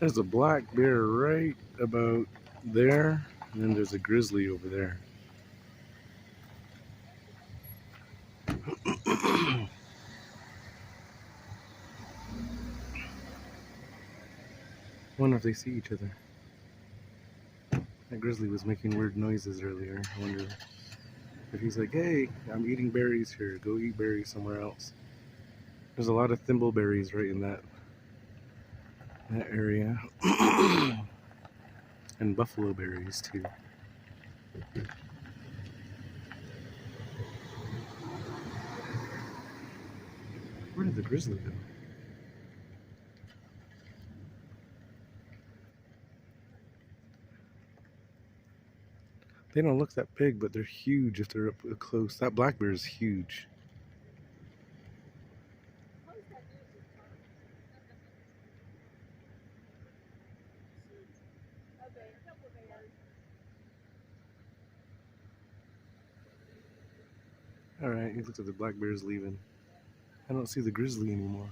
There's a black bear right about there, and then there's a grizzly over there. Wonder if they see each other. That grizzly was making weird noises earlier. I wonder if he's like, hey, I'm eating berries here. Go eat berries somewhere else. There's a lot of thimbleberries right in that area. And buffalo berries too. Where did the grizzly go? They don't look that big, but they're huge if they're up close. That black bear is huge. Alright, he looks like the black bear's leaving. I don't see the grizzly anymore.